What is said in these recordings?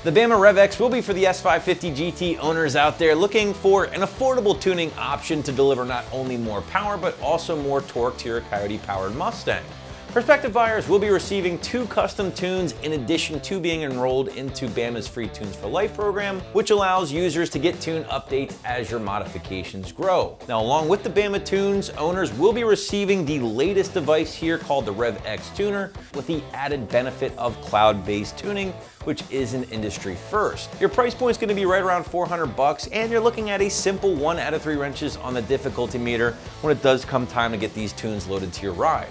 The Bama Rev-X will be for the S550 GT owners out there looking for an affordable tuning option to deliver not only more power, but also more torque to your Coyote-powered Mustang. Prospective buyers will be receiving 2 custom tunes in addition to being enrolled into Bama's free Tunes for Life program, which allows users to get tune updates as your modifications grow. Now, along with the Bama tunes, owners will be receiving the latest device here called the Rev-X Tuner with the added benefit of cloud-based tuning, which is an industry first. Your price point is going to be right around $400, and you're looking at a simple 1 out of 3 wrenches on the difficulty meter when it does come time to get these tunes loaded to your ride.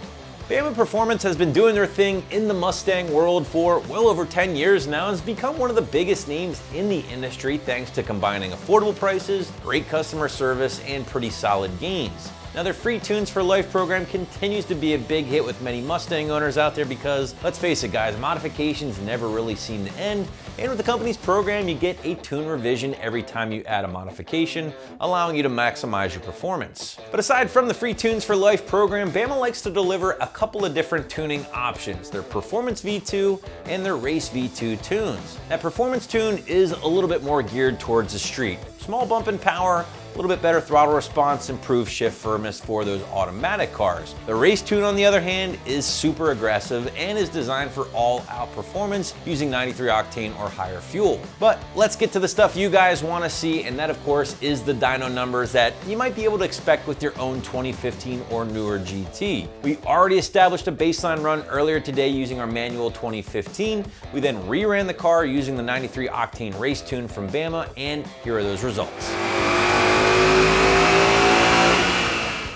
Bama Performance has been doing their thing in the Mustang world for well over 10 years now and has become one of the biggest names in the industry thanks to combining affordable prices, great customer service, and pretty solid gains. Now, their free Tunes for Life program continues to be a big hit with many Mustang owners out there because, let's face it guys, modifications never really seem to end, and with the company's program you get a tune revision every time you add a modification, allowing you to maximize your performance. But aside from the free Tunes for Life program, Bama likes to deliver a couple of different tuning options, their Performance V2 and their Race V2 tunes. That Performance tune is a little bit more geared towards the street. Small bump in power, a little bit better throttle response, improved shift firmness for those automatic cars. The Race tune, on the other hand, is super aggressive and is designed for all-out performance using 93 octane or higher fuel. But let's get to the stuff you guys want to see, and that of course is the dyno numbers that you might be able to expect with your own 2015 or newer GT. We already established a baseline run earlier today using our manual 2015. We then reran the car using the 93 octane Race tune from Bama, and here are those results.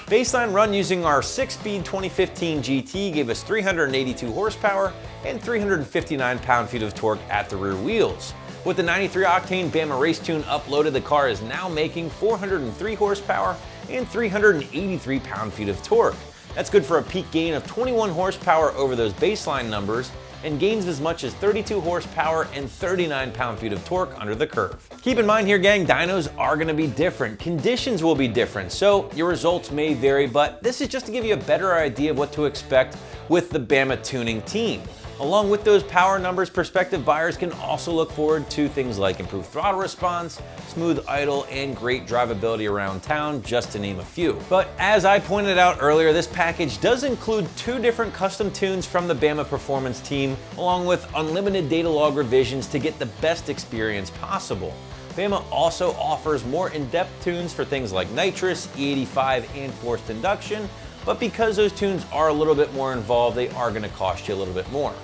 Baseline run using our 6-speed 2015 GT gave us 382 horsepower and 359 pound-feet of torque at the rear wheels. With the 93 octane Bama Race tune uploaded, the car is now making 403 horsepower and 383 pound-feet of torque. That's good for a peak gain of 21 horsepower over those baseline numbers, and gains as much as 32 horsepower and 39 pound-feet of torque under the curve. Keep in mind here, gang, dynos are gonna be different. Conditions will be different, so your results may vary, but this is just to give you a better idea of what to expect with the Bama tuning team. Along with those power numbers, prospective buyers can also look forward to things like improved throttle response, smooth idle, and great drivability around town, just to name a few. But as I pointed out earlier, this package does include 2 different custom tunes from the Bama Performance team, along with unlimited data log revisions to get the best experience possible. Bama also offers more in-depth tunes for things like nitrous, E85, and forced induction, but because those tunes are a little bit more involved, they are going to cost you a little bit more.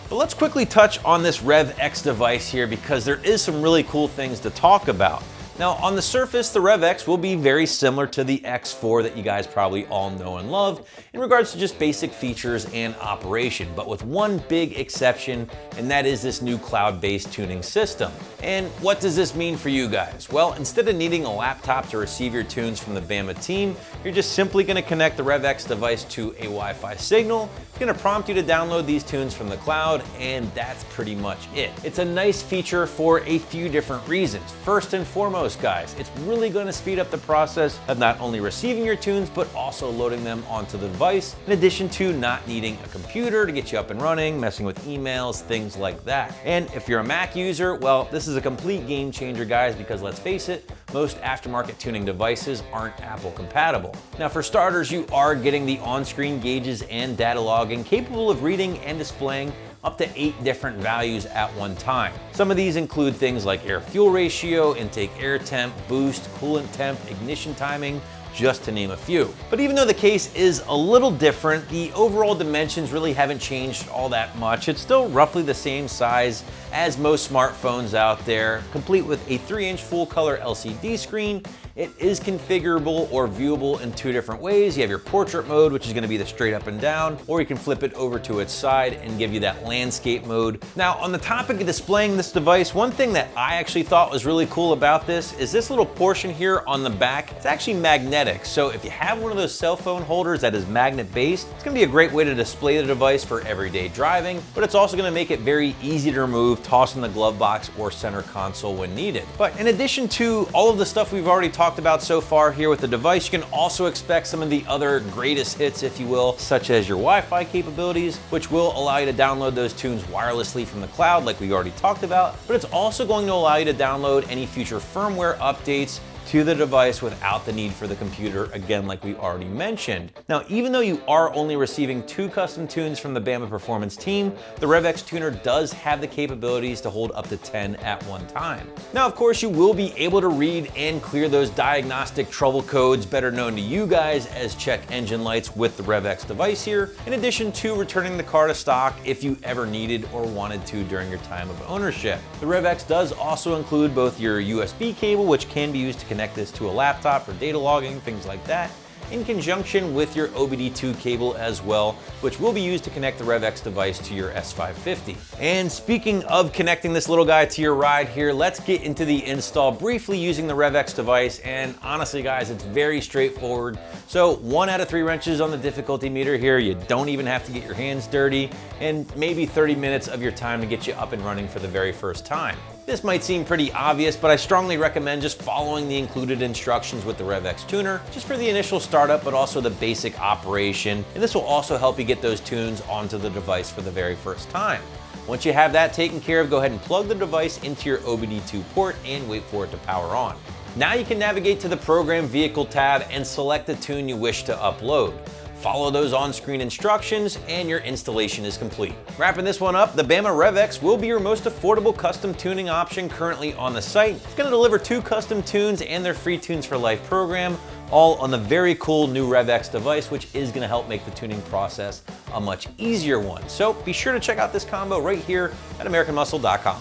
But let's quickly touch on this Rev-X device here because there is some really cool things to talk about. Now, on the surface, the Rev-X will be very similar to the X4 that you guys probably all know and love in regards to just basic features and operation, but with one big exception, and that is this new cloud-based tuning system. And what does this mean for you guys? Well, instead of needing a laptop to receive your tunes from the Bama team, you're just simply going to connect the Rev-X device to a Wi-Fi signal. It's going to prompt you to download these tunes from the cloud, and that's pretty much it. It's a nice feature for a few different reasons. First and foremost, guys, it's really going to speed up the process of not only receiving your tunes, but also loading them onto the device, in addition to not needing a computer to get you up and running, messing with emails, things like that. And if you're a Mac user, well, this is a complete game changer, guys, because let's face it, most aftermarket tuning devices aren't Apple compatible. Now, for starters, you are getting the on-screen gauges and data logging capable of reading and displaying up to 8 different values at one time. Some of these include things like air-fuel ratio, intake air temp, boost, coolant temp, ignition timing, just to name a few. But even though the case is a little different, the overall dimensions really haven't changed all that much. It's still roughly the same size as most smartphones out there, complete with a 3-inch full-color LCD screen. It is configurable or viewable in 2 different ways. You have your portrait mode, which is going to be the straight up and down, or you can flip it over to its side and give you that landscape mode. Now, on the topic of displaying this device, one thing that I actually thought was really cool about this is this little portion here on the back. It's actually magnetic, so if you have one of those cell phone holders that is magnet based, it's going to be a great way to display the device for everyday driving, but it's also going to make it very easy to remove, toss in the glove box or center console when needed. But in addition to all of the stuff we've already talked talked about so far here with the device, you can also expect some of the other greatest hits, if you will, such as your Wi-Fi capabilities, which will allow you to download those tunes wirelessly from the cloud like we already talked about, but it's also going to allow you to download any future firmware updates to the device without the need for the computer, again, like we already mentioned. Now, even though you are only receiving 2 custom tunes from the Bama Performance team, the Rev-X Tuner does have the capabilities to hold up to 10 at one time. Now, of course, you will be able to read and clear those diagnostic trouble codes, better known to you guys as check engine lights, with the Rev-X device here, in addition to returning the car to stock if you ever needed or wanted to during your time of ownership. The Rev-X does also include both your USB cable, which can be used to connect this to a laptop for data logging, things like that, in conjunction with your OBD2 cable as well, which will be used to connect the Rev-X device to your S550. And speaking of connecting this little guy to your ride here, let's get into the install briefly using the Rev-X device. And honestly, guys, it's very straightforward. So 1 out of 3 wrenches on the difficulty meter here. You don't even have to get your hands dirty, and maybe 30 minutes of your time to get you up and running for the very first time. This might seem pretty obvious, but I strongly recommend just following the included instructions with the Rev-X Tuner, just for the initial startup, but also the basic operation. And this will also help you get those tunes onto the device for the very first time. Once you have that taken care of, go ahead and plug the device into your OBD2 port and wait for it to power on. Now you can navigate to the Program Vehicle tab and select the tune you wish to upload. Follow those on-screen instructions and your installation is complete. Wrapping this one up, the Bama Rev-X will be your most affordable custom tuning option currently on the site. It's going to deliver 2 custom tunes and their free Tunes for Life program, all on the very cool new Rev-X device, which is going to help make the tuning process a much easier one. So be sure to check out this combo right here at AmericanMuscle.com.